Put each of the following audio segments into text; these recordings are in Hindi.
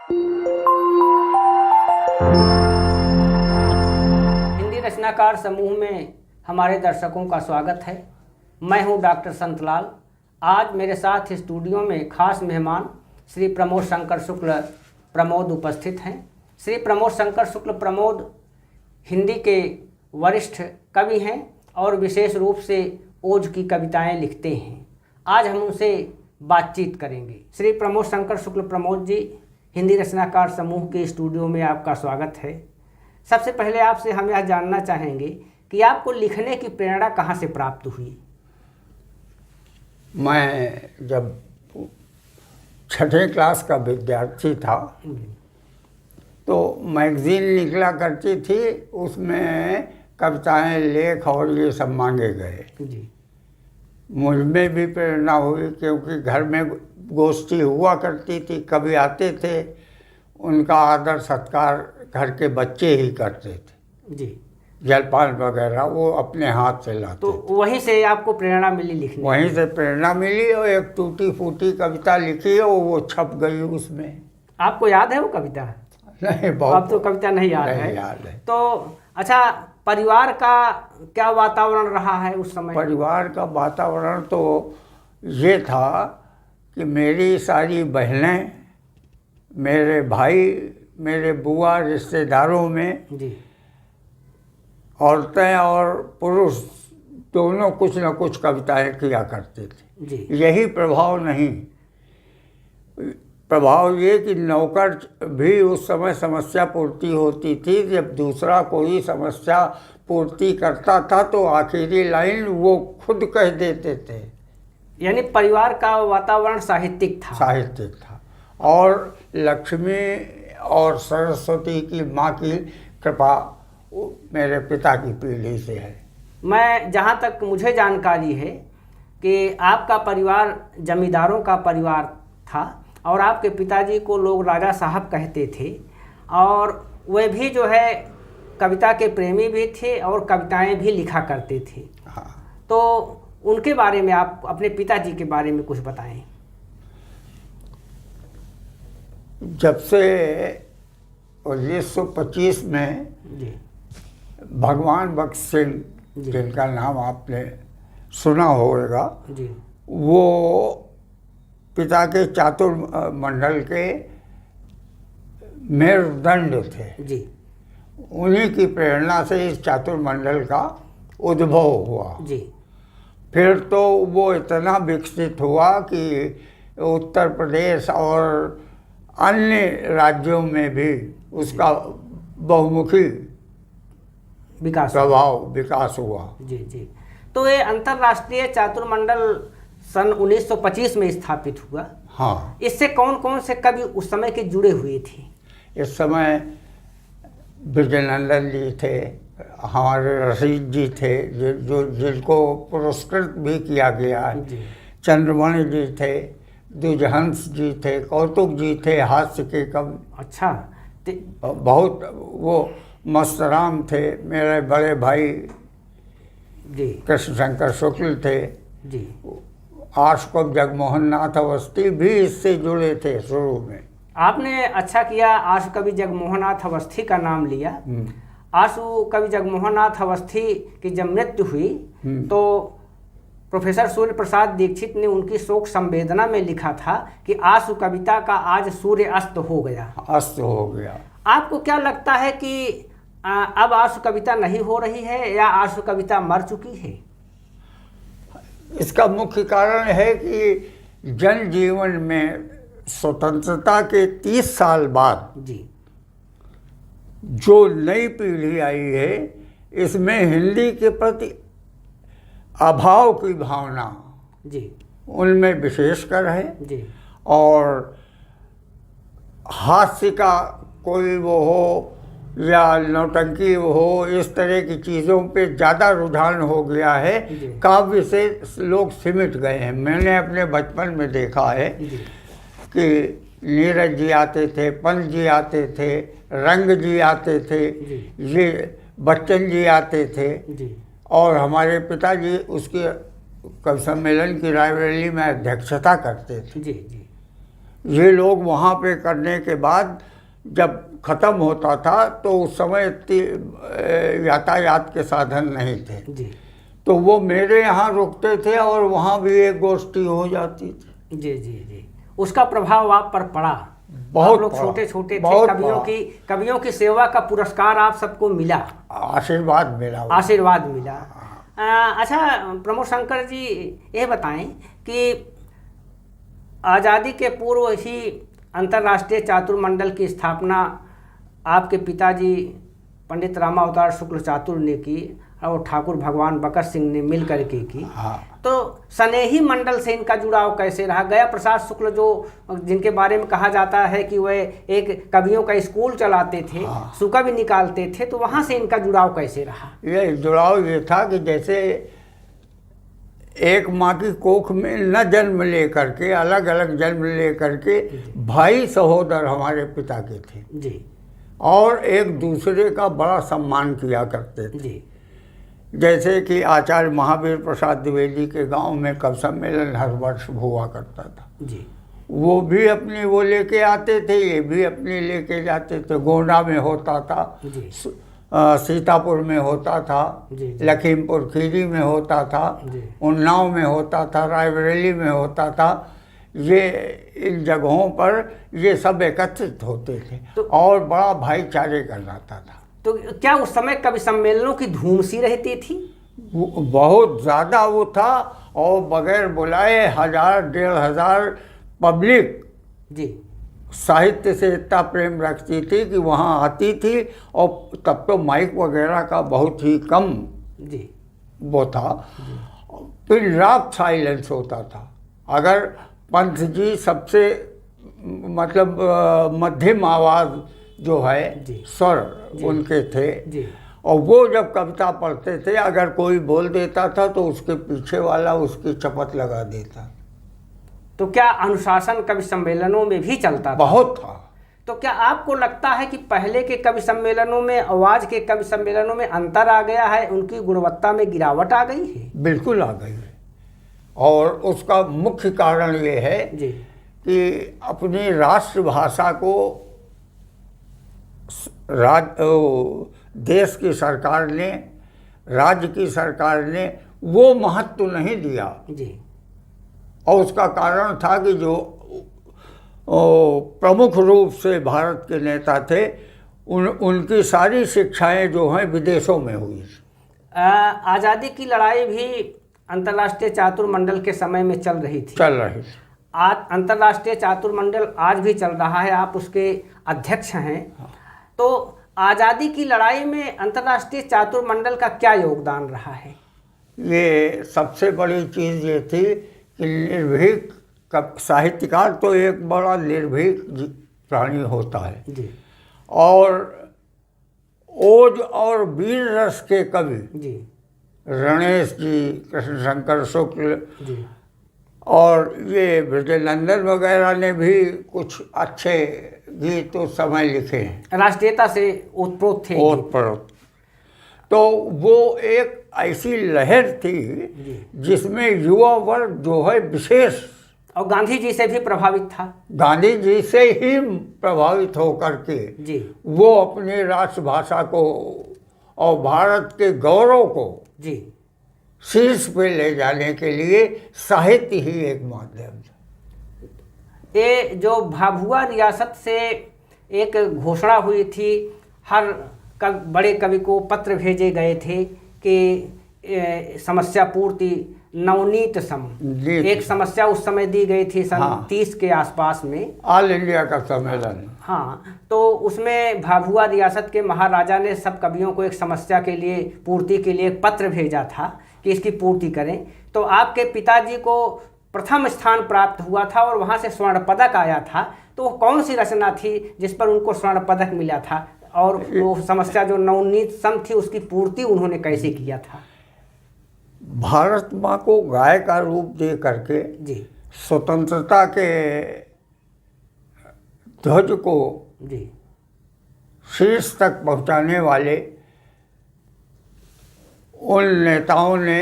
हिंदी रचनाकार समूह में हमारे दर्शकों का स्वागत है। मैं हूं डॉक्टर संतलाल। आज मेरे साथ स्टूडियो में खास मेहमान श्री प्रमोद शंकर शुक्ल प्रमोद उपस्थित हैं। श्री प्रमोद शंकर शुक्ल प्रमोद हिंदी के वरिष्ठ कवि हैं और विशेष रूप से ओज की कविताएं लिखते हैं। आज हम उनसे बातचीत करेंगे। श्री प्रमोद शंकर शुक्ल प्रमोद जी, हिंदी रचनाकार समूह के स्टूडियो में आपका स्वागत है। सबसे पहले आपसे हम यह जानना चाहेंगे कि आपको लिखने की प्रेरणा कहाँ से प्राप्त हुई? मैं जब 6ठी क्लास का विद्यार्थी था तो मैगजीन निकला करती थी, उसमें कविताएं, लेख और ये सब मांगे गए जी। मुझ में भी प्रेरणा हुई क्योंकि घर में गोष्ठी हुआ करती थी, कवि आते थे, उनका आदर सत्कार घर के बच्चे ही करते थे जी। जलपान वगैरह वो अपने हाथ से लाते तो थे। वहीं से आपको प्रेरणा मिली लिखने? वहीं से प्रेरणा मिली और एक टूटी फूटी कविता लिखी और वो छप गई उसमें। आपको याद है वो कविता? नहीं, बहुत अब तो कविता नहीं याद है। याद है। तो अच्छा, परिवार का क्या वातावरण रहा है उस समय? परिवार का वातावरण तो ये था कि मेरी सारी बहनें, मेरे भाई, मेरे बुआ, रिश्तेदारों में जी। औरतें और पुरुष दोनों कुछ न कुछ कविताएं किया करते थे जी। यही प्रभाव नहीं, प्रभाव ये कि नौकर भी उस समय समस्या पूर्ति होती थी। जब दूसरा कोई समस्या पूर्ति करता था तो आखिरी लाइन वो खुद कह देते थे। यानी परिवार का वातावरण साहित्यिक था? साहित्यिक था। और लक्ष्मी और सरस्वती की माँ की कृपा मेरे पिता की पीढ़ी से है। मैं जहाँ तक मुझे जानकारी है कि आपका परिवार जमींदारों का परिवार था और आपके पिताजी को लोग राजा साहब कहते थे और वे भी जो है कविता के प्रेमी भी थे और कविताएं भी लिखा करते थे। हाँ। तो उनके बारे में, आप अपने पिताजी के बारे में कुछ बताएं। जब से 1925 में जी। भगवान बख्श सिंह, जिनका नाम आपने सुना होगा, जी। वो पिता के चातुर मंडल के मेरुदंड थे जी। उन्हीं की प्रेरणा से इस चातुर मंडल का उद्भव हुआ जी। फिर तो वो इतना विकसित हुआ कि उत्तर प्रदेश और अन्य राज्यों में भी उसका बहुमुखी विकास हुआ। जी जी। तो ये अंतर्राष्ट्रीय चातुर मंडल सन 1925 में स्थापित हुआ। हाँ। इससे कौन कौन से कवि उस समय के जुड़े हुए थे? इस समय विजयनंदन जी थे, हमारे रशीद जी थे जो जिनको पुरस्कृत भी किया गया है, चंद्रमणि जी थे, द्विजहंस जी थे, कौतुक जी थे, हास्य के कवि। अच्छा। बहुत वो मस्तराम थे, मेरे बड़े भाई जी कृष्ण शंकर शुक्ल थे जी। आशुकवि जगमोहन नाथ अवस्थी भी इससे जुड़े थे शुरू में। आपने अच्छा किया आशुकवि जगमोहन नाथ अवस्थी का नाम लिया। आशुकवि जगमोहन नाथ अवस्थी की जब मृत्यु हुई तो प्रोफेसर सूर्य प्रसाद दीक्षित ने उनकी शोक संवेदना में लिखा था कि आशु कविता का आज सूर्य अस्त हो गया। अस्त हो गया। आपको क्या लगता है कि अब आशु कविता नहीं हो रही है या आशु कविता मर चुकी है? इसका मुख्य कारण है कि जनजीवन में स्वतंत्रता के 30 साल बाद जी जो नई पीढ़ी आई है, इसमें हिंदी के प्रति अभाव की भावना जी उनमें विशेषकर है जी। और हास्य का कोई वो हो या नौटंकी हो, इस तरह की चीज़ों पे ज़्यादा रुझान हो गया है। काव्य से लोग सिमट गए हैं। मैंने अपने बचपन में देखा है कि नीरज जी आते थे, पंत जी आते थे, रंग जी आते थे, ये बच्चन जी आते थे और हमारे पिताजी उसके कवि सम्मेलन की रायबरेली में अध्यक्षता करते थे। जी जी। ये लोग वहाँ पे करने के बाद जब ख़त्म होता था तो उस समय यातायात के साधन नहीं थे जी तो वो मेरे यहाँ रुकते थे और वहाँ भी एक गोष्ठी हो जाती थी। जी जी जी। उसका प्रभाव आप पर पड़ा। बहुत आप लोग पड़ा, छोटे छोटे थे, बहुत कवियों की सेवा का पुरस्कार आप सबको मिला, आशीर्वाद मिला। आशीर्वाद मिला। अच्छा प्रमोद शंकर जी, ये बताएं कि आज़ादी के पूर्व ही अंतर्राष्ट्रीय चातुर्मंडल की स्थापना आपके पिताजी पंडित रामावतार शुक्ल चातुर ने की और ठाकुर भगवान बकर सिंह ने मिल करके की। हाँ। तो स्नेही मंडल से इनका जुड़ाव कैसे रहा? गया प्रसाद शुक्ल जो जिनके बारे में कहा जाता है कि वह एक कवियों का स्कूल चलाते थे, हाँ। सुकवि निकालते थे, तो वहाँ से इनका जुड़ाव कैसे रहा? ये जुड़ाव ये था कि जैसे एक माँ की कोख में न जन्म लेकर के, अलग अलग जन्म लेकर के भाई सहोदर हमारे पिता के थे जी, और एक दूसरे का बड़ा सम्मान किया करते थे। जी जैसे कि आचार्य महावीर प्रसाद द्विवेदी के गांव में कवि सम्मेलन हर वर्ष हुआ करता था, जी वो भी अपनी वो लेके आते थे, ये भी अपनी लेके जाते थे। गोंडा में होता था, जी सीतापुर में होता था, जी, जी। लखीमपुर खीरी में होता था, जी। उन्नाव में होता था, रायबरेली में होता था। ये इन जगहों पर ये सब एकत्रित होते थे और बड़ा भाईचारे का नाता था। तो क्या उस समय कवि सम्मेलनों की धूम सी रहती थी? बहुत ज़्यादा वो था और बगैर बुलाए 1000-1500 पब्लिक जी साहित्य से इतना प्रेम रखती थी कि वहाँ आती थी। और तब तो माइक वगैरह का बहुत ही कम जी वो था, फिर रात साइलेंस होता था। अगर पंत जी सबसे मतलब मध्यम आवाज़ जो है जी। स्वर उनके थे जी और वो जब कविता पढ़ते थे अगर कोई बोल देता था तो उसके पीछे वाला उसकी चपत लगा देता। तो क्या अनुशासन कवि सम्मेलनों में भी चलता था? बहुत था। तो क्या आपको लगता है कि पहले के कवि सम्मेलनों में आवाज के कवि सम्मेलनों में अंतर आ गया है, उनकी गुणवत्ता में गिरावट आ गई है? बिल्कुल आ गई है और उसका मुख्य कारण ये है जी कि अपनी राष्ट्रभाषा को देश की सरकार ने, राज्य की सरकार ने वो महत्व नहीं दिया। जी और उसका कारण था कि जो प्रमुख रूप से भारत के नेता थे उनकी सारी शिक्षाएं जो हैं विदेशों में हुई। आज़ादी की लड़ाई भी अंतर्राष्ट्रीय चातुर्मंडल के समय में चल रही थी। चल रही थी। आज अंतर्राष्ट्रीय चातुर्मंडल आज भी चल रहा है, आप उसके अध्यक्ष हैं। तो आज़ादी की लड़ाई में अंतर्राष्ट्रीय चातुर्मंडल का क्या योगदान रहा है? ये सबसे बड़ी चीज़ ये थी कि निर्भीक साहित्यकार तो एक बड़ा निर्भीक प्राणी होता है जी और ओज और वीर रस के कवि जी रणेश जी, कृष्णशंकर शुक्ल जी और ये ब्रजनंदन वगैरह ने भी कुछ अच्छे गीत उस समय लिखे हैं, राष्ट्रीयता से ओतप्रोत थे। ओतप्रोत। तो वो एक ऐसी लहर थी जिसमें युवा वर्ग जो है विशेष, और गांधी जी से भी प्रभावित था। गांधी जी से ही प्रभावित होकर के जी वो अपनी राष्ट्रभाषा को और भारत के गौरव को जी शीर्ष पे ले जाने के लिए साहित्य ही एक माध्यम था। ये जो भाभुआ रियासत से एक घोषणा हुई थी, हर बड़े कवि को पत्र भेजे गए थे कि समस्या पूर्ति नवनीत सम, एक समस्या उस समय दी गई थी सन 30 के आसपास में, ऑल इंडिया का सम्मेलन। हाँ, तो उसमें भाभुआ रियासत के महाराजा ने सब कवियों को एक समस्या के लिए पूर्ति के लिए एक पत्र भेजा था कि इसकी पूर्ति करें। तो आपके पिताजी को प्रथम स्थान प्राप्त हुआ था और वहाँ से स्वर्ण पदक आया था। तो वो कौन सी रचना थी जिस पर उनको स्वर्ण पदक मिला था, और वो समस्या जो नवनीत सम थी उसकी पूर्ति उन्होंने कैसे किया था? भारत माँ को गाय का रूप दे करके जी स्वतंत्रता के ध्वज को जी शीर्ष तक पहुँचाने वाले उन नेताओं ने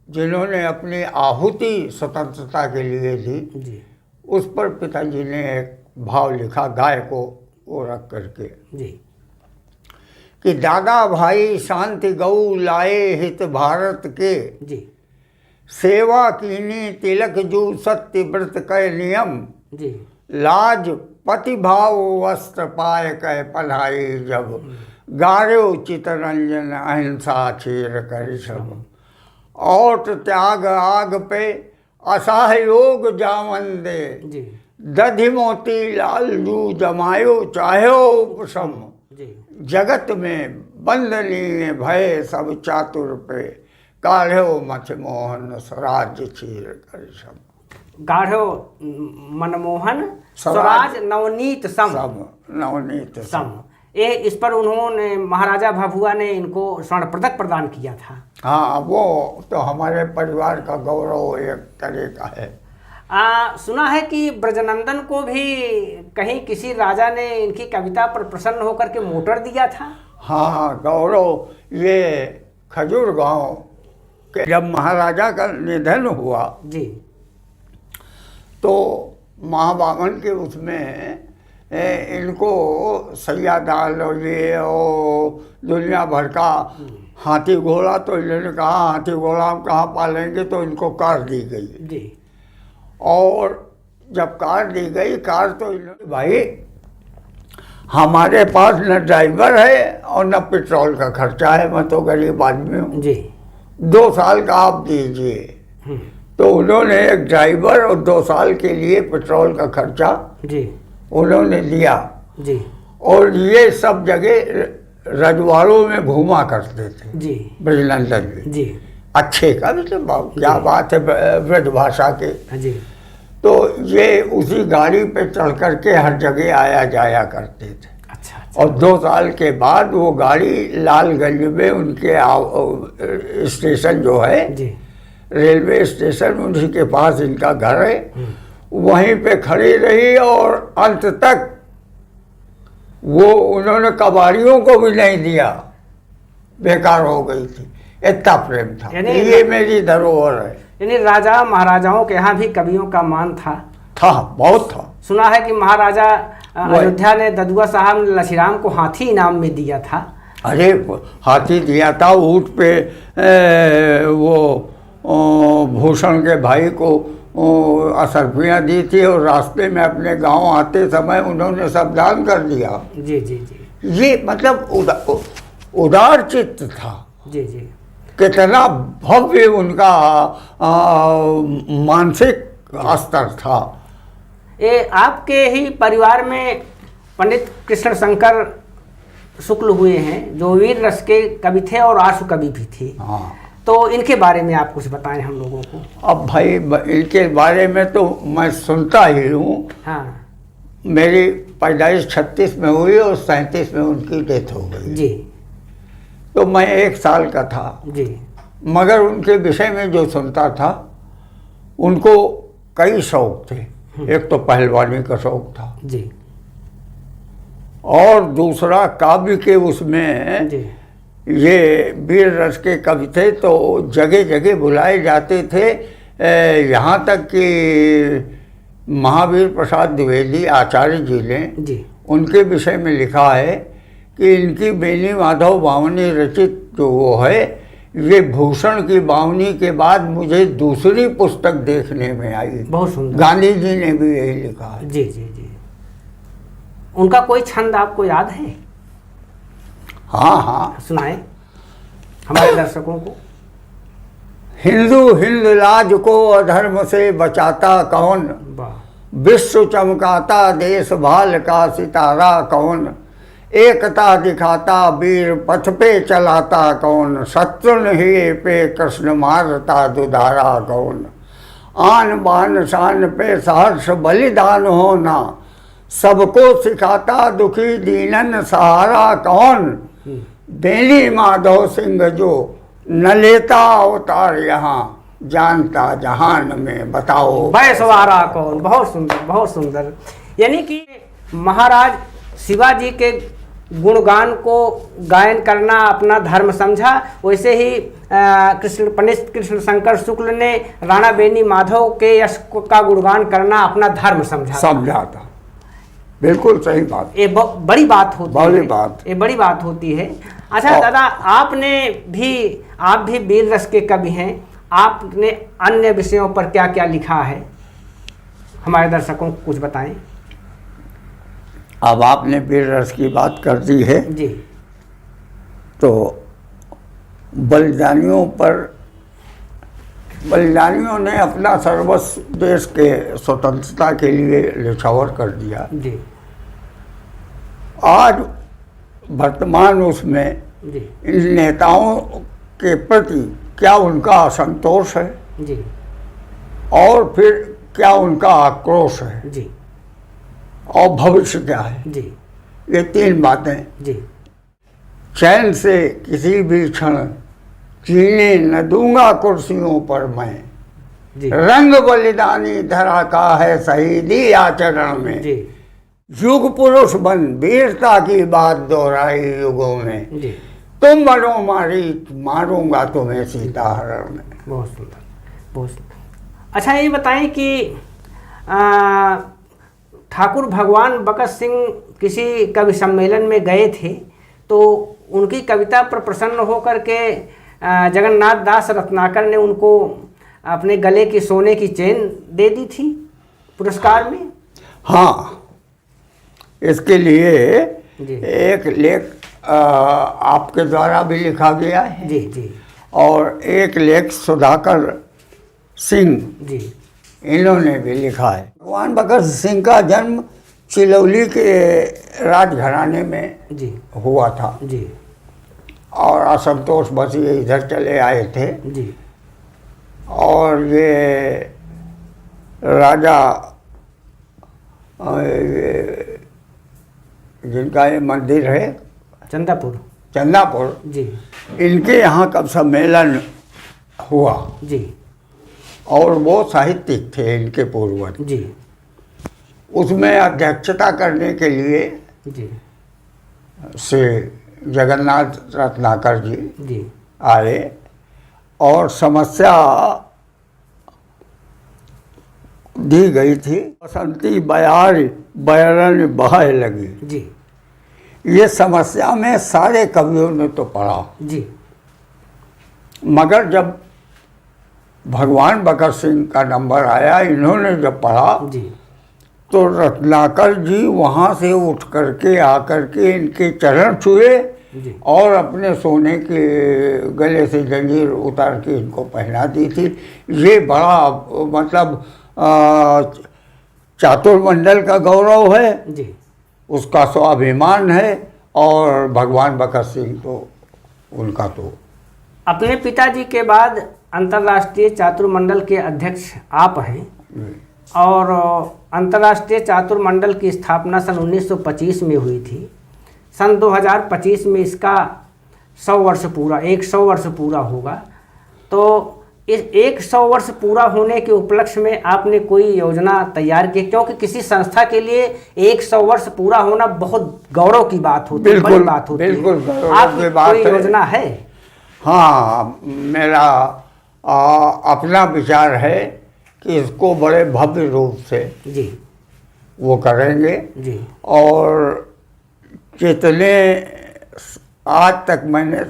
जिन्होंने अपनी आहुति स्वतंत्रता के लिए दी, जी उस पर पिताजी ने एक भाव लिखा गाय को वो रख करके जी कि दादा भाई शांति गौ लाए हित भारत के, जी सेवा कीनी तिलक जू सत्य व्रत कै नियम, जी लाज पतिभाव वस्त्र पाए कै पढ़ाई जब, गार्यो चितरंजन अहिंसा चीर कर सब, औट त्याग आग पे असहयोग जावन दे, जी दधि मोती लाल जू जमायो चाहो उपशम, जी जगत में बंदनी भय सब चातुर पे, काढ़ो मथ मोहन स्वराज चीर कर सब। गाढ़ो मनमोहन स्वराज स्वराज नवनीत सम सब नवनीत सम। ये इस पर उन्होंने महाराजा भभुआ ने इनको स्वर्ण पदक प्रदान किया था। हाँ, वो तो हमारे परिवार का गौरव एक तरह का है। सुना है कि ब्रजनंदन को भी कहीं किसी राजा ने इनकी कविता पर प्रसन्न होकर के मोटर दिया था। हाँ, गौरव ये खजूर गांव के जब महाराजा का निधन हुआ जी तो महाबावन के उसमें इनको सैयादाल और ये और दुनिया भर का हाथी घोड़ा, तो इन्होंने कहा हाथी घोड़ा हम कहाँ पालेंगे, तो इनको कार दी गई जी। और जब कार दी गई, कार तो इन्होंने भाई हमारे पास न ड्राइवर है और न पेट्रोल का खर्चा है, मैं तो गरीब आदमी हूँ जी 2 साल का आप दीजिए। तो उन्होंने एक ड्राइवर और 2 साल के लिए पेट्रोल का खर्चा जी उन्होंने दिया। जी और ये सब जगह रजवाड़ों में घूमा करते थे जी ब्रजनंदन जी। जी अच्छे का मतलब क्या बात है ब्रज भाषा के। जी। तो ये उसी गाड़ी पे चढ़ करके हर जगह आया जाया करते थे। अच्छा, अच्छा। और 2 साल के बाद वो गाड़ी लालगंज में उनके स्टेशन जो है जी रेलवे स्टेशन, उन्हीं के पास इनका घर है, वहीं पे खड़ी रही और अंत तक वो उन्होंने कबाड़ियों को भी नहीं दिया, बेकार हो गई थी, इतना प्रेम था। ये मेरी धरोहर है। यानी राजा महाराजाओं के यहाँ भी कवियों का मान था बहुत था। सुना है कि महाराजा अयोध्या ने ददुआ साहब ने लसीराम को हाथी इनाम में दिया था। अरे हाथी दिया था, ऊँट पे वो भूषण के भाई को असरफियाँ दी थी, और रास्ते में अपने गांव आते समय उन्होंने सब दान कर दिया। जी जी जी। ये मतलब उदार चित्त था। जी जी। कितना भव्य उनका मानसिक स्तर था। ये आपके ही परिवार में पंडित कृष्ण शंकर शुक्ल हुए हैं, जो वीर रस के कवि थे और आशु कवि भी थे। हाँ, तो इनके बारे में आप कुछ बताएं हम लोगों को। अब भाई इनके बारे में तो मैं सुनता ही हूँ। हाँ मेरी पैदाइश 36 में हुई और 37 में उनकी डेथ हो गई जी। तो मैं 1 साल का था जी। मगर उनके विषय में जो सुनता था, उनको कई शौक थे। एक तो पहलवानी का शौक था जी, और दूसरा काव्य के उसमें जी। ये वीर रस के कवि थे, तो जगह जगह बुलाए जाते थे। यहाँ तक कि महावीर प्रसाद द्विवेदी आचार्य जी ने जी उनके विषय में लिखा है कि इनकी बेनी माधव बावनी रचित जो वो है, ये भूषण की बावनी के बाद मुझे दूसरी पुस्तक देखने में आई। बहुत सुंदर। गांधी जी ने भी यही लिखा है। जी जी जी। उनका कोई छंद आपको याद है? हाँ हाँ, सुनाए हमारे दर्शकों को। हिंदू हिंद लाज को अधर्म से बचाता कौन, वाह। विश्व चमकाता देश भाल का सितारा कौन, एकता दिखाता वीर पथ पे चलाता कौन, शत्रु ही पे कृष्ण मारता दुधारा कौन, आन बान शान पे सहर्ष बलिदान होना, सबको सिखाता दुखी दीनन सहारा कौन, बेनी माधव सिंह जो न लेता अवतार यहाँ, जानता जहान में बताओ बैसवारा कौन। बहुत सुंदर, बहुत सुंदर। यानी कि महाराज शिवाजी के गुणगान को गायन करना अपना धर्म समझा, वैसे ही कृष्ण शंकर शुक्ल ने राणा बेनी माधव के यश का गुणगान करना अपना धर्म समझा था। बिल्कुल सही बात। ये बड़ी बात होती है, ये बड़ी बात होती है। अच्छा दादा, आप भी वीर रस के कवि हैं, आपने अन्य विषयों पर क्या क्या लिखा है, हमारे दर्शकों को कुछ बताएं। अब आपने वीर रस की बात कर दी है जी, तो बलिदानियों ने अपना सर्वस्व देश के स्वतंत्रता के लिए न्यौछावर कर दिया। जी, आज वर्तमान उसमें जी, इन नेताओं के प्रति क्या उनका असंतोष है जी, और फिर क्या उनका आक्रोश है जी, और भविष्य क्या है, जी, ये तीन बातें जी, चैन से किसी भी क्षण जीने न दूंगा कुर्सियों पर मैं, जी, रंग बलिदानी धरा का है शहीदी आचरण में, जी, युग पुरुष बन वीरता की बात दोहराई युगों में, जी। तुम मरो मारी मारूंगा तुम्हें सीताहरण में। बहुत सुंदर, बहुत सुंदर। अच्छा, ये बताएं कि ठाकुर भगवान बकत सिंह किसी कवि सम्मेलन में गए थे, तो उनकी कविता पर प्रसन्न होकर के जगन्नाथ दास रत्नाकर ने उनको अपने गले की सोने की चेन दे दी थी पुरस्कार में। हाँ, इसके लिए जी, एक लेख आपके द्वारा भी लिखा गया है। जी, जी, और एक लेख सुधाकर सिंह, जी, इन्होंने भी लिखा है। भगवान बकत सिंह का जन्म चिलौली के राजघराने में जी, हुआ था जी, और असंतोष बस ये इधर चले आए थे। जी, और ये राजा जिनका ये मंदिर है चंदापुर, जी, इनके यहाँ कब सम्मेलन हुआ, जी, और वो साहित्यिक थे इनके पूर्वज। जी, उसमें अध्यक्षता करने के लिए जी, श्री जगन्नाथ रत्नाकर जी जी, आए और समस्या दी गई थी। बसंती बयार बयरन बहाए लगी, जी, ये समस्या में सारे कवियों ने तो पढ़ा, जी, मगर जब भगवान बकत सिंह का नंबर आया, इन्होंने जब पढ़ा, जी, तो रत्नाकर जी वहाँ से उठ करके आकर के इनके चरण छुए जी, और अपने सोने के गले से जंजीर उतार के इनको पहना दी थी। ये बड़ा मतलब चातुर्मंडल का गौरव है, जी। उसका स्वाभिमान है, और भगवान बकत सिंह तो उनका तो। अपने पिताजी के बाद अंतर्राष्ट्रीय चातुर्मंडल के अध्यक्ष आप हैं, और अंतर्राष्ट्रीय चातुर्मंडल की स्थापना सन 1925 में हुई थी। सन 2025 में इसका 100 वर्ष पूरा 100 वर्ष पूरा होगा। तो इस 100 वर्ष पूरा होने के उपलक्ष्य में आपने कोई योजना तैयार की? क्योंकि किसी संस्था के लिए 100 वर्ष पूरा होना बहुत गौरव की बात होती है, बड़ी बात होती है। बिल्कुल आपकी कोई योजना है? हाँ, मेरा अपना विचार है कि इसको बड़े भव्य रूप से जी वो करेंगे जी। और जितने आज तक मैंने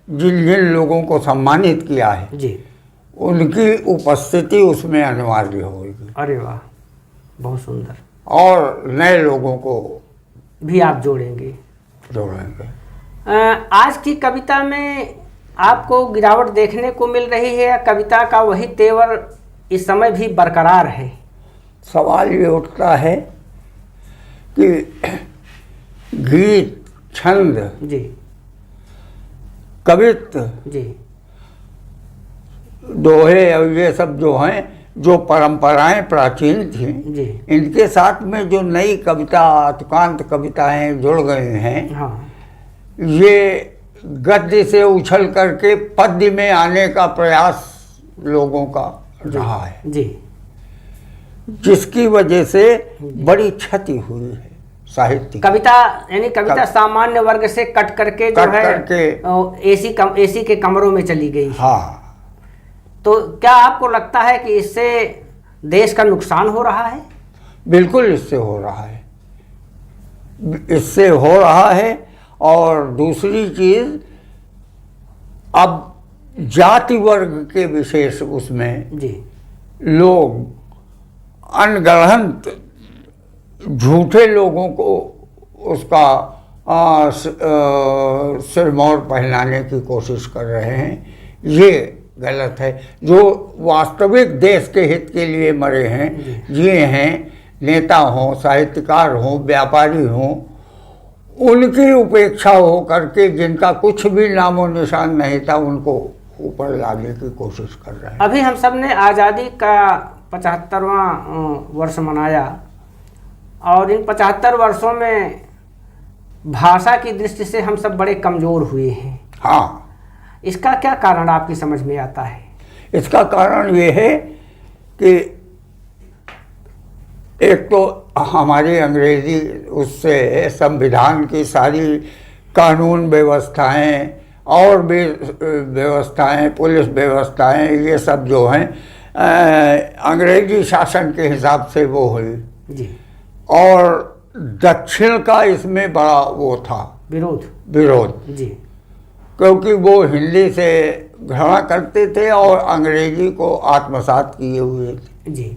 जिन जिन लोगों को सम्मानित किया है जी, उनकी उपस्थिति उसमें अनिवार्य होगी। अरे वाह, बहुत सुंदर। और नए लोगों को भी आप जोड़ेंगे? जोड़ेंगे। आज की कविता में आपको गिरावट देखने को मिल रही है या कविता का वही तेवर इस समय भी बरकरार है? सवाल ये उठता है कि गीत, छंद, जी कवित्व, जी दोहे और ये सब जो हैं, जो परंपराएं प्राचीन थीं, जी, इनके साथ में जो नई कविता, तुकांत कविताएं जुड़ गई हैं, हाँ, ये गद्य से उछल करके पद्य में आने का प्रयास लोगों का रहा है, जी, जिसकी वजह से बड़ी क्षति हुई है साहित्य। कविता यानी कविता सामान्य वर्ग से कट करके जो है एसी के कमरों में चली गई। हाँ। तो क्या आपको लगता है कि इससे देश का नुकसान हो रहा है? बिल्कुल इससे हो रहा है, इससे हो रहा है। और दूसरी चीज, अब जाति वर्ग के विशेष उसमें जी लोग अनगढ़ंत झूठे लोगों को उसका सिरमौर पहनाने की कोशिश कर रहे हैं। ये गलत है। जो वास्तविक देश के हित के लिए मरे हैं, जिए हैं, नेता हों, साहित्यकार हों, व्यापारी हों, उनकी उपेक्षा हो करके जिनका कुछ भी नामो निशान नहीं था उनको ऊपर लाने की कोशिश कर रहे हैं। अभी हम सब ने आज़ादी का 75वां वर्ष मनाया और इन 75 वर्षों में भाषा की दृष्टि से हम सब बड़े कमज़ोर हुए हैं। हाँ। इसका क्या कारण आपकी समझ में आता है? इसका कारण ये है कि एक तो हमारी अंग्रेजी उससे संविधान की सारी कानून व्यवस्थाएं और भी व्यवस्थाएं, पुलिस व्यवस्थाएं, ये सब जो हैं अंग्रेजी शासन के हिसाब से वो हुई जी। और दक्षिण का इसमें बड़ा वो था विरोध जी, क्योंकि वो हिंदी से घृणा करते थे और अंग्रेजी को आत्मसात किए हुए थे जी।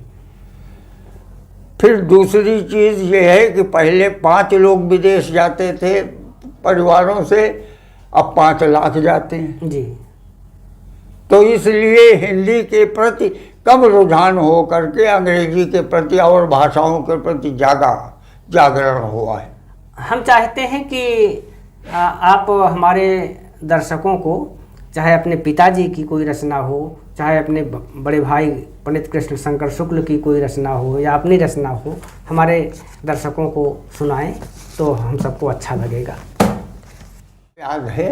फिर दूसरी चीज़ ये है कि पहले 5 लोग विदेश जाते थे परिवारों से, अब 5 लाख जाते हैं जी। तो इसलिए हिंदी के प्रति कम रुझान हो करके अंग्रेजी के प्रति और भाषाओं के प्रति ज़्यादा जागरण हुआ है। हम चाहते हैं कि आप हमारे दर्शकों को, चाहे अपने पिताजी की कोई रचना हो, चाहे अपने बड़े भाई पंडित कृष्ण शंकर शुक्ल की कोई रचना हो या अपनी रचना हो, हमारे दर्शकों को सुनाएं तो हम सबको अच्छा लगेगा। याद है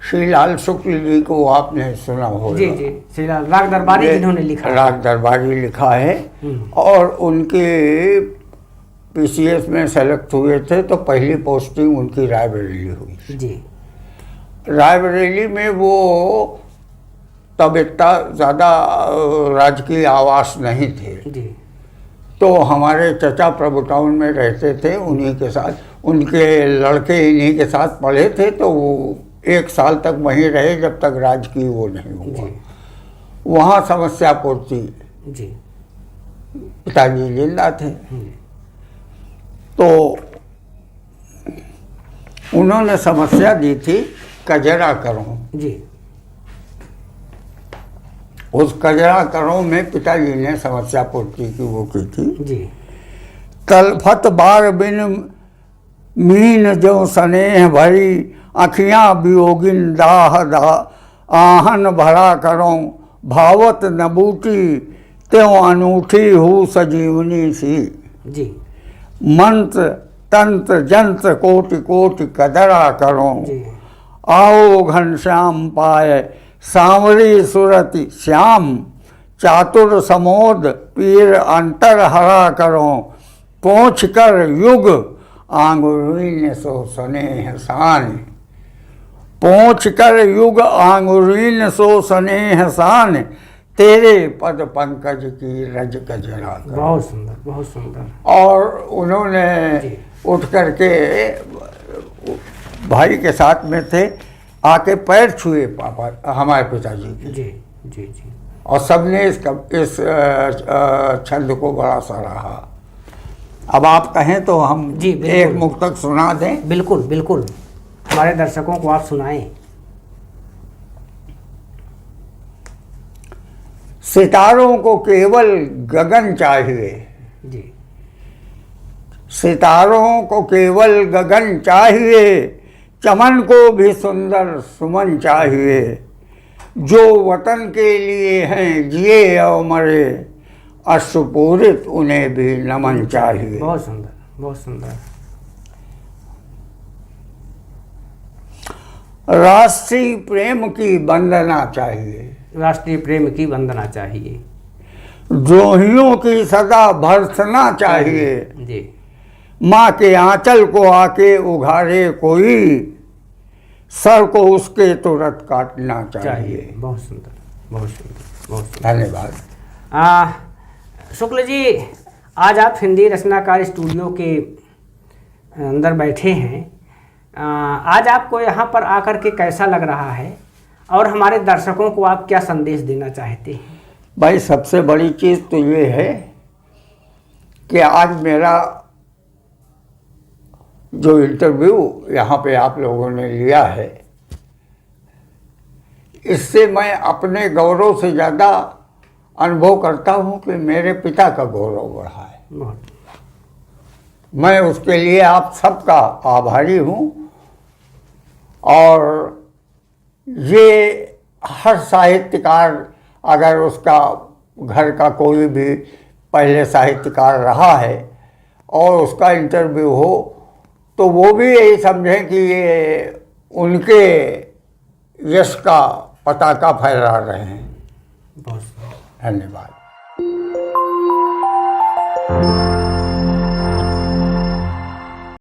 श्रीलाल शुक्ल जी को आपने सुना होगा? जी जी, श्रीलाल राग दरबारी जिन्होंने लिखा, राग दरबारी लिखा है। और उनके पीसीएस में सेलेक्ट हुए थे तो पहली पोस्टिंग उनकी रायबरेली हुई जी। रायबरेली में वो तब इतना ज़्यादा राजकीय आवास नहीं थे जी। तो हमारे चचा प्रभु टाउन में रहते थे, उन्हीं के साथ, उनके लड़के इन्हीं के साथ पढ़े थे तो वो 1 साल तक वहीं रहे जब तक राजकीय वो नहीं हुआ। वहाँ समस्या पूर्ति जी, पिताजी जिंदा थे तो उन्होंने समस्या दी थी कजरा करो जी। उस कजरा करो में पिताजी ने समस्या पूर्ति की वो की थी जी। तलफत बार बिन मीन जो स्नेह भरी अखियाँ वियोगिन दाह दा आहन भरा करो भावत नबूटी त्यों अनूठी हूँ सजीवनी सी जी। मंत्र तंत्र जंत्र कोटि कोटि कदरा करो जी। आओ घनश्याम पाए सांवरी सुरति श्याम चातुर समोद पीर अंतर हरा करो पहुँच कर युग आंगुरीन सो स्नेह सान पहुँच कर युग आंगुरीन सो स्नेह सान तेरे पद पंकज की रज कजरा करो। बहुत सुंदर, बहुत सुंदर। और उन्होंने उठ करके भाई के साथ में थे, आके पैर छुए पापा हमारे पिताजी के जी जी जी। और सबने इस छंद को बड़ा सराहा। अब आप कहें तो हम जी एक मुक्तक सुना दें। बिल्कुल बिल्कुल, हमारे दर्शकों को आप सुनाएं। सितारों को केवल गगन चाहिए जी। सितारों को केवल गगन चाहिए चमन को भी सुंदर सुमन चाहिए जो वतन के लिए हैं जिए और मरे अश्रुपूरित उन्हें भी नमन चाहिए। बहुत सुंदर, बहुत सुंदर। राष्ट्रीय प्रेम की वंदना चाहिए राष्ट्रीय प्रेम की वंदना चाहिए द्रोहियों की सदा भर्त्सना चाहिए जी। माँ के आंचल को आके उघारे कोई, सर को उसके तुरंत काटना चाहिए। बहुत सुंदर, बहुत सुंदर, बहुत सुंदर। धन्यवाद। शुक्ल जी, आज आप हिंदी रचनाकार स्टूडियो के अंदर बैठे हैं। आज आपको यहाँ पर आकर के कैसा लग रहा है और हमारे दर्शकों को आप क्या संदेश देना चाहते हैं? भाई सबसे बड़ी चीज़ तो ये है कि आज मेरा जो इंटरव्यू यहाँ पे आप लोगों ने लिया है, इससे मैं अपने गौरव से ज़्यादा अनुभव करता हूँ कि मेरे पिता का गौरव बढ़ा है। मैं उसके लिए आप सबका आभारी हूँ। और ये हर साहित्यकार अगर उसका घर का कोई भी पहले साहित्यकार रहा है और उसका इंटरव्यू हो, तो वो भी यही समझें कि ये उनके यश का पताका फहरा रहे हैं। बहुत धन्यवाद।